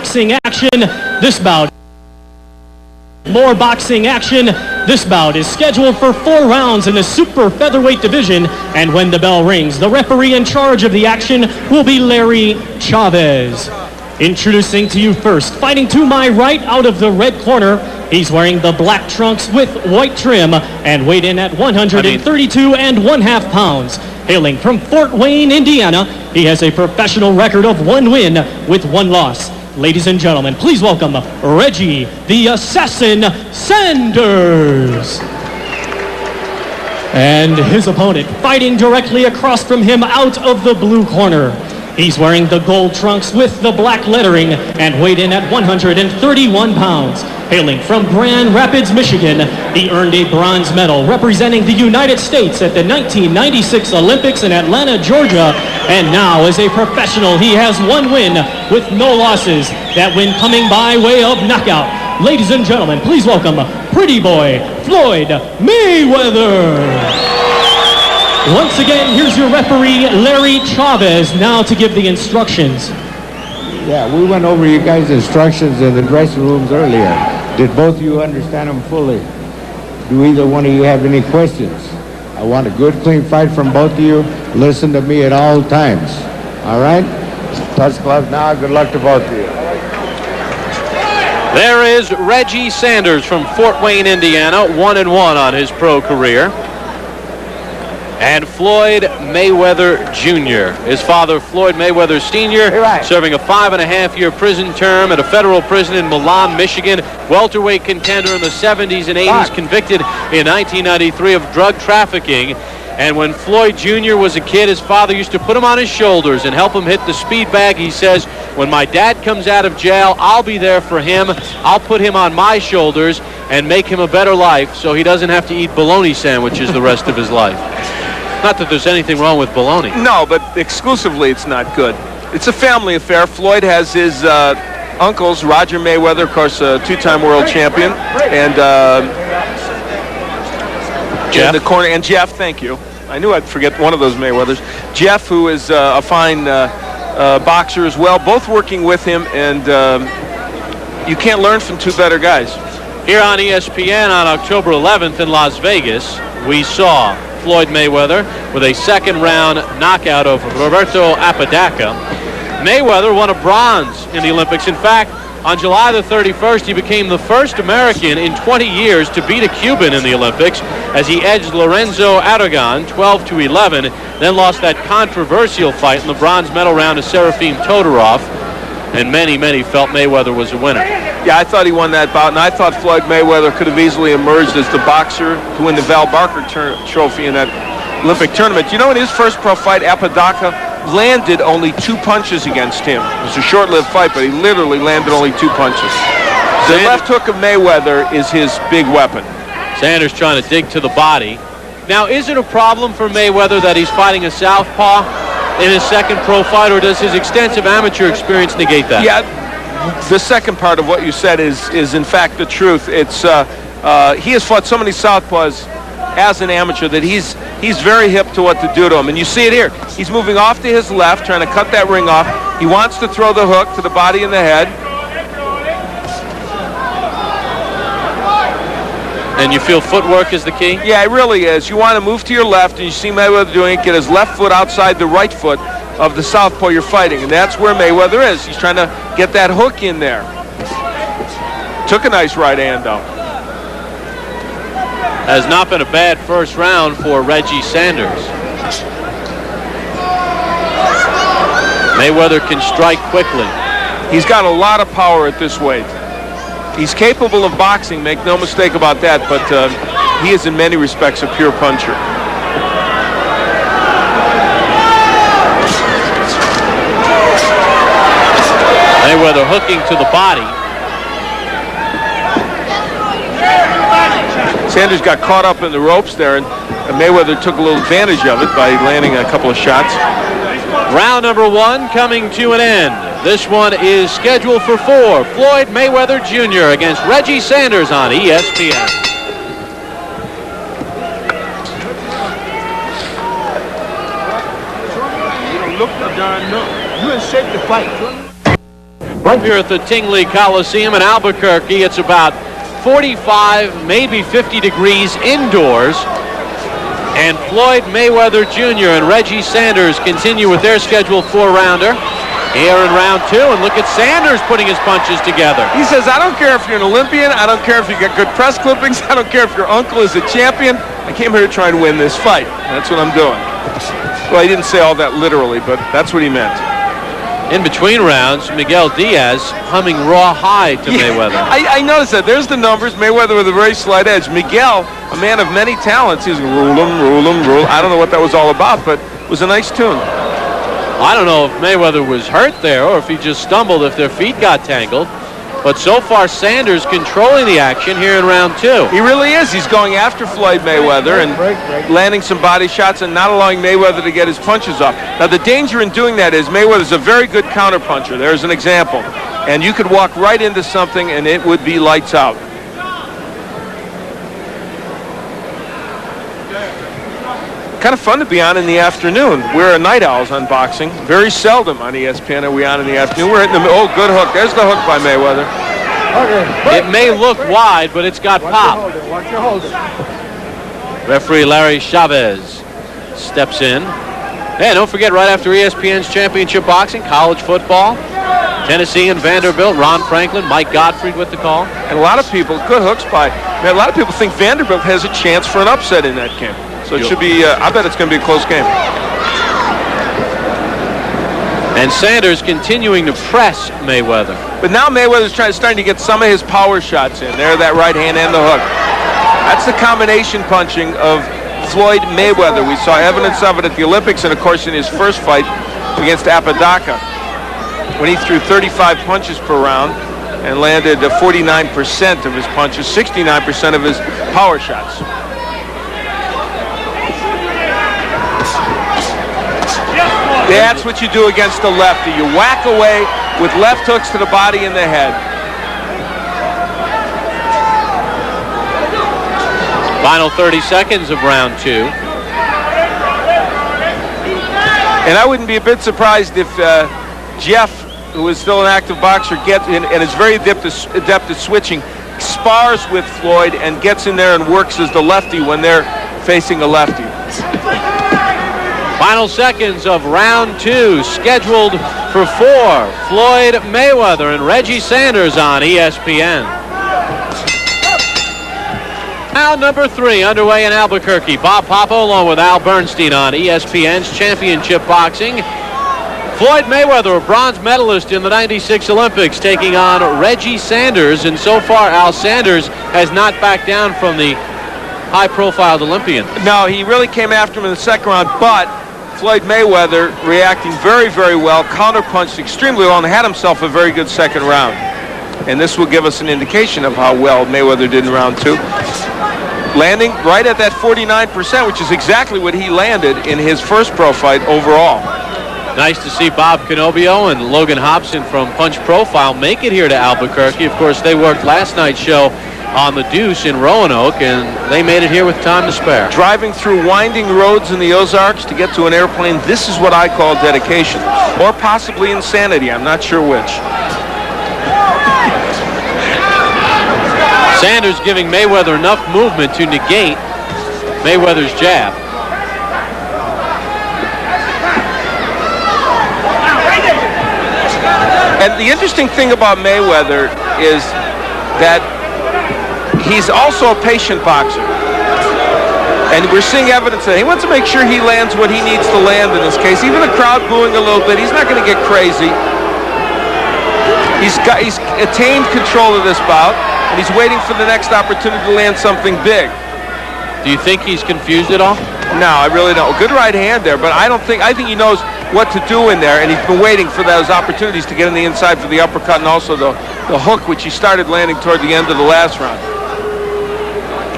boxing action. This bout. More boxing action. This bout is scheduled for 4 rounds in the super featherweight division. And when the bell rings, the referee in charge of the action will be Larry Chavez. Introducing to you first, fighting to my right out of the red corner, he's wearing the black trunks with white trim and weighed in at 132 1/2 pounds. Hailing from Fort Wayne, Indiana, he has a professional record of 1 win with 1 loss. Ladies and gentlemen, please welcome Reggie the Assassin Sanders. And his opponent fighting directly across from him out of the blue corner. He's wearing the gold trunks with the black lettering and weighed in at 131 pounds. Hailing from Grand Rapids, Michigan, he earned a bronze medal representing the United States at the 1996 Olympics in Atlanta, Georgia. And now, as a professional, he has 1 win with no losses. That win coming by way of knockout. Ladies and gentlemen, please welcome Pretty Boy Floyd Mayweather. Once again, here's your referee, Larry Chavez, now to give the instructions. Yeah, we went over you guys' instructions in the dressing rooms earlier. Did both of you understand them fully? Do either one of you have any questions? I want a good, clean fight from both of you. Listen to me at all times. All right? Touch gloves now. Good luck to both of you. There is Reggie Sanders from Fort Wayne, Indiana, 1-1 on his pro career. And Floyd Mayweather Jr. His father, Floyd Mayweather Sr., serving a 5.5-year prison term at a federal prison in Milan, Michigan. Welterweight contender in the 70s and 80s, convicted in 1993 of drug trafficking. And when Floyd Jr. was a kid, his father used to put him on his shoulders and help him hit the speed bag. He says, when my dad comes out of jail, I'll be there for him. I'll put him on my shoulders and make him a better life so he doesn't have to eat bologna sandwiches the rest of his life. Not that there's anything wrong with bologna. No, but exclusively it's not good. It's a family affair. Floyd has his uncles, Roger Mayweather, of course, a 2-time world champion, and Jeff. in the corner, and Jeff, thank you. I knew I'd forget one of those Mayweathers. Jeff, who is a fine boxer as well, both working with him, and you can't learn from 2 better guys. Here on ESPN on October 11th in Las Vegas, we saw Floyd Mayweather with a 2nd-round knockout of Roberto Apodaca. Mayweather won a bronze in the Olympics. In fact, on July the 31st, he became the first American in 20 years to beat a Cuban in the Olympics as he edged Lorenzo Aragon 12-11, then lost that controversial fight in the bronze medal round to Serafim Todorov, and many felt Mayweather was a winner. Yeah, I thought he won that bout, and I thought Floyd Mayweather could have easily emerged as the boxer to win the Val Barker trophy in that Olympic tournament. You know, in his first pro fight, Apodaca landed only 2 punches against him. It was a short-lived fight, but he literally landed only 2 punches. The left hook of Mayweather is his big weapon. Sanders trying to dig to the body. Now, is it a problem for Mayweather that he's fighting a southpaw in his 2nd pro fight, or does his extensive amateur experience negate that? Yeah, the second part of what you said is in fact the truth. It's he has fought so many southpaws as an amateur that he's very hip to what to do to him, and you see it here. He's moving off to his left, trying to cut that ring off. He wants to throw the hook to the body and the head. And you feel footwork is the key? Yeah, it really is. You want to move to your left, and you see Mayweather doing it, get his left foot outside the right foot of the southpaw you're fighting, and that's where Mayweather is. He's trying to get that hook in there. Took a nice right hand, though. Has not been a bad first round for Reggie Sanders. Mayweather can strike quickly. He's got a lot of power at this weight. He's capable of boxing, make no mistake about that, but he is in many respects a pure puncher. Mayweather hooking to the body. Sanders got caught up in the ropes there, and Mayweather took a little advantage of it by landing a couple of shots. Round number 1 coming to an end. This one is scheduled for 4. Floyd Mayweather Jr. against Reggie Sanders on ESPN. You don't look the darn no. You in shape to fight. Here at the Tingley Coliseum in Albuquerque, it's about 45, maybe 50 degrees indoors. And Floyd Mayweather Jr. and Reggie Sanders continue with their scheduled 4-rounder. Here in round 2, and look at Sanders putting his punches together. He says, I don't care if you're an Olympian, I don't care if you get good press clippings, I don't care if your uncle is a champion. I came here to try and win this fight. That's what I'm doing. Well, he didn't say all that literally, but that's what he meant. In between rounds, Miguel Diaz humming raw high to Mayweather. I noticed that. There's the numbers. Mayweather with a very slight edge. Miguel, a man of many talents, he's rule him, rule him, rule. I don't know what that was all about, but it was a nice tune. I don't know if Mayweather was hurt there or if he just stumbled, if their feet got tangled. But so far, Sanders controlling the action here in round 2. He really is. He's going after Floyd Mayweather and landing some body shots and not allowing Mayweather to get his punches off. Now, the danger in doing that is Mayweather's a very good counterpuncher. There's an example. And you could walk right into something and it would be lights out. Kind of fun to be on in the afternoon. We're night owls on boxing. Very seldom on ESPN are we on in the afternoon. We're hitting the good hook. There's the hook by Mayweather. It may look wide, but it's got pop. Referee Larry Chavez steps in. And don't forget, right after ESPN's championship boxing, college football, Tennessee and Vanderbilt, Ron Franklin, Mike Gottfried with the call. And a lot of people, good hooks by, man, a lot of people think Vanderbilt has a chance for an upset in that game. So it should be, I bet it's going to be a close game. And Sanders continuing to press Mayweather. But now Mayweather's starting to get some of his power shots in. There, that right hand and the hook. That's the combination punching of Floyd Mayweather. We saw evidence of it at the Olympics and, of course, in his first fight against Apodaca, when he threw 35 punches per round and landed 49% of his punches, 69% of his power shots. That's what you do against the lefty. You whack away with left hooks to the body and the head. Final 30 seconds of round 2. And I wouldn't be a bit surprised if Jeff, who is still an active boxer, gets in and is very adept at switching, spars with Floyd and gets in there and works as the lefty when they're facing a lefty. Final seconds of round 2, scheduled for 4. Floyd Mayweather and Reggie Sanders on ESPN. Round number 3 underway in Albuquerque. Bob Papa along with Al Bernstein on ESPN's Championship Boxing. Floyd Mayweather, a bronze medalist in the '96 Olympics, taking on Reggie Sanders. And so far, Al Sanders has not backed down from the high-profile Olympian. No, he really came after him in the second round, but Floyd Mayweather reacting very, very well, counterpunched extremely well, and had himself a very good second round. And this will give us an indication of how well Mayweather did in round 2. Landing right at that 49%, which is exactly what he landed in his first pro fight overall. Nice to see Bob Canobio and Logan Hobson from Punch Profile make it here to Albuquerque. Of course, they worked last night's show on the Deuce in Roanoke, and they made it here with time to spare. Driving through winding roads in the Ozarks to get to an airplane, this is what I call dedication. Or possibly insanity, I'm not sure which. Sanders giving Mayweather enough movement to negate Mayweather's jab. And the interesting thing about Mayweather is that he's also a patient boxer. And we're seeing evidence that he wants to make sure he lands what he needs to land in this case. Even the crowd booing a little bit, he's not going to get crazy. He's attained control of this bout, and he's waiting for the next opportunity to land something big. Do you think he's confused at all? No, I really don't. Good right hand there, but I think he knows what to do in there, and he's been waiting for those opportunities to get in the inside for the uppercut and also the hook, which he started landing toward the end of the last round.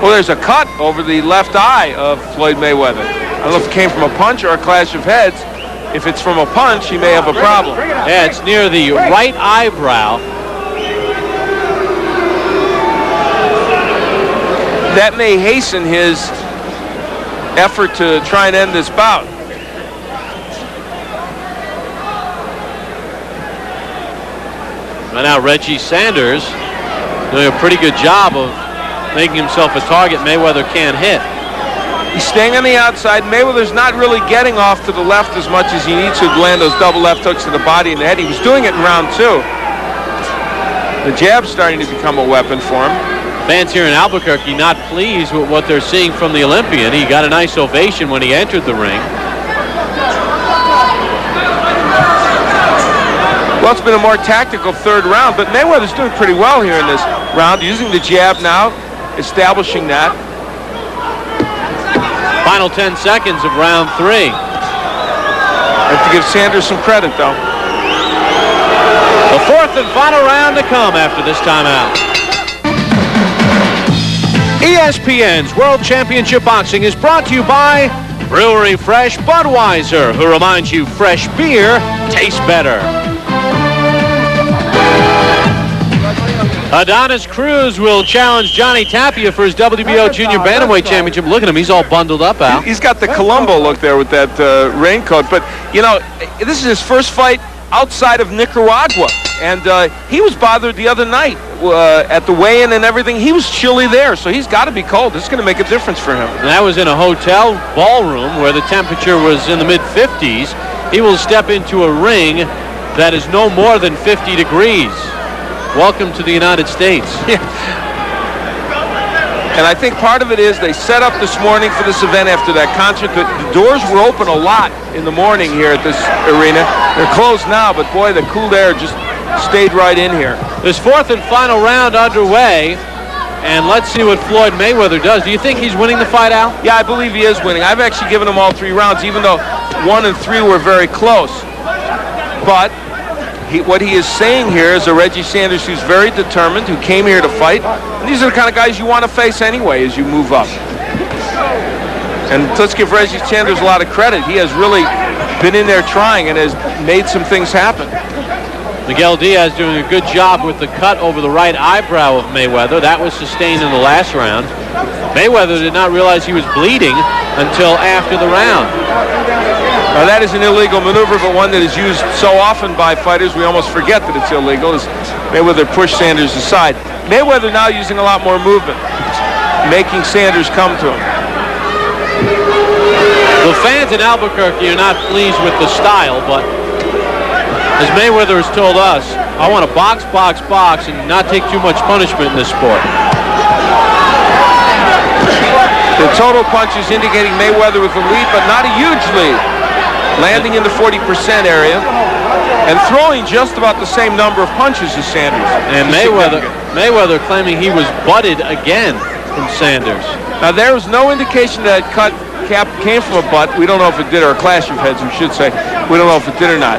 Well, there's a cut over the left eye of Floyd Mayweather. I don't know if it came from a punch or a clash of heads. If it's from a punch, he may have a problem. Yeah, it's near the right eyebrow. That may hasten his effort to try and end this bout. Right now, Reggie Sanders doing a pretty good job of making himself a target Mayweather can't hit. He's staying on the outside. Mayweather's not really getting off to the left as much as he needs to land those double left hooks to the body and the head. He was doing it in round 2. The jab's starting to become a weapon for him. Fans here in Albuquerque not pleased with what they're seeing from the Olympian. He got a nice ovation when he entered the ring. Well, it's been a more tactical third round, but Mayweather's doing pretty well here in this round, using the jab now, establishing that. Final 10 seconds of round 3. I have to give Sanders some credit, though. The fourth and final round to come after this timeout. ESPN's World Championship Boxing is brought to you by Brewery Fresh Budweiser, who reminds you fresh beer tastes better. Adonis Cruz will challenge Johnny Tapia for his WBO Junior Bantamweight Championship. Look at him. He's all bundled up, Al. He's got the Columbo look there with that raincoat. But, you know, this is his first fight outside of Nicaragua. And he was bothered the other night at the weigh-in and everything. He was chilly there, so he's got to be cold. This is going to make a difference for him. And that was in a hotel ballroom where the temperature was in the mid-50s. He will step into a ring that is no more than 50 degrees. Welcome to the United States. Yeah. And I think part of it is they set up this morning for this event after that concert. The doors were open a lot in the morning here at this arena. They're closed now, but boy, the cool air just stayed right in here. This fourth and final round underway, and let's see what Floyd Mayweather does. Do you think he's winning the fight, Al? Yeah, I believe he is winning. I've actually given him all 3 rounds, even though 1 and 3 were very close. But what he is saying here is a Reggie Sanders who's very determined, who came here to fight. And these are the kind of guys you want to face anyway as you move up. And let's give Reggie Sanders a lot of credit. He has really been in there trying and has made some things happen. Miguel Diaz doing a good job with the cut over the right eyebrow of Mayweather. That was sustained in the last round. Mayweather did not realize he was bleeding until after the round. Now that is an illegal maneuver, but one that is used so often by fighters we almost forget that it's illegal, as Mayweather pushed Sanders aside. Mayweather now using a lot more movement, making Sanders come to him. The fans in Albuquerque are not pleased with the style, but as Mayweather has told us, I want to box, box, box, and not take too much punishment in this sport. The total punches indicating Mayweather with a lead, but not a huge lead. Landing in the 40% area and throwing just about the same number of punches as Sanders. And Mayweather claiming he was butted again from Sanders. Now there was no indication that cut cap came from a butt. We don't know if it did, or a clash of heads, we should say. We don't know if it did or not.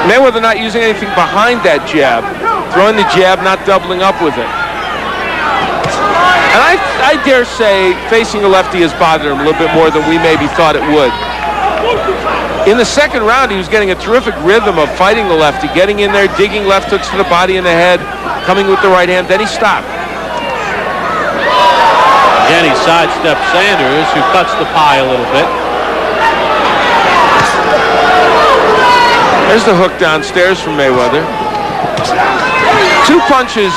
Mayweather not using anything behind that jab. Throwing the jab, not doubling up with it. And I dare say facing a lefty has bothered him a little bit more than we maybe thought it would. In the second round, he was getting a terrific rhythm of fighting the lefty, getting in there, digging left hooks to the body and the head, coming with the right hand, then he stopped. Again, he sidestepped Sanders, who cuts the pie a little bit. There's the hook downstairs from Mayweather. 2 punches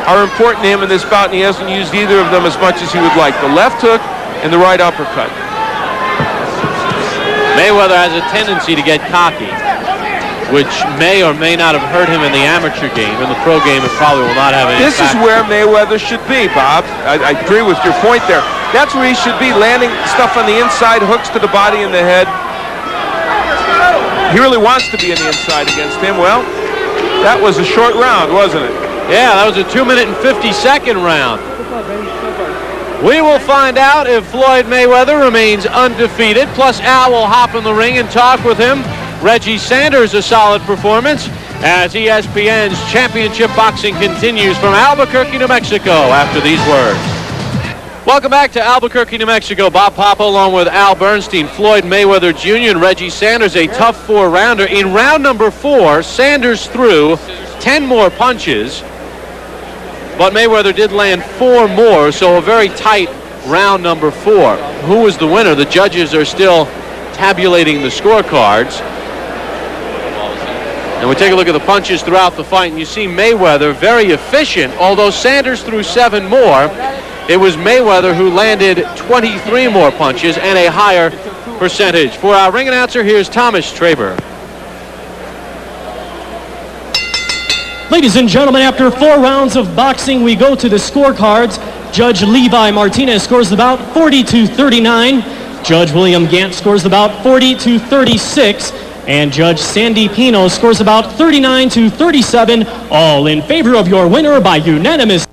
are important to him in this bout, and he hasn't used either of them as much as he would like. The left hook and the right uppercut. Mayweather has a tendency to get cocky, which may or may not have hurt him in the amateur game. In the pro game, it probably will not have any This is where Mayweather should be, Bob. I agree with your point there. That's where he should be, landing stuff on the inside, hooks to the body and the head. He really wants to be on the inside against him. Well, that was a short round, wasn't it? Yeah, that was a 2-minute and 50-second round. We will find out if Floyd Mayweather remains undefeated. Plus, Al will hop in the ring and talk with him. Reggie Sanders, a solid performance, as ESPN's Championship Boxing continues from Albuquerque, New Mexico, after these words. Welcome back to Albuquerque, New Mexico. Bob Papa along with Al Bernstein, Floyd Mayweather Jr. and Reggie Sanders, a tough 4-rounder. In round number 4, Sanders threw 10 more punches, but Mayweather did land 4 more, so a very tight round number 4. Who was the winner? The judges are still tabulating the scorecards. And we take a look at the punches throughout the fight, and you see Mayweather very efficient. Although Sanders threw 7 more, it was Mayweather who landed 23 more punches and a higher percentage. For our ring announcer, here's Thomas Traber. Ladies and gentlemen, after 4 rounds of boxing, we go to the scorecards. Judge Levi Martinez scores about 40-39. Judge William Gant scores about 40-36. And Judge Sandy Pino scores about 39-37, all in favor of your winner by unanimous.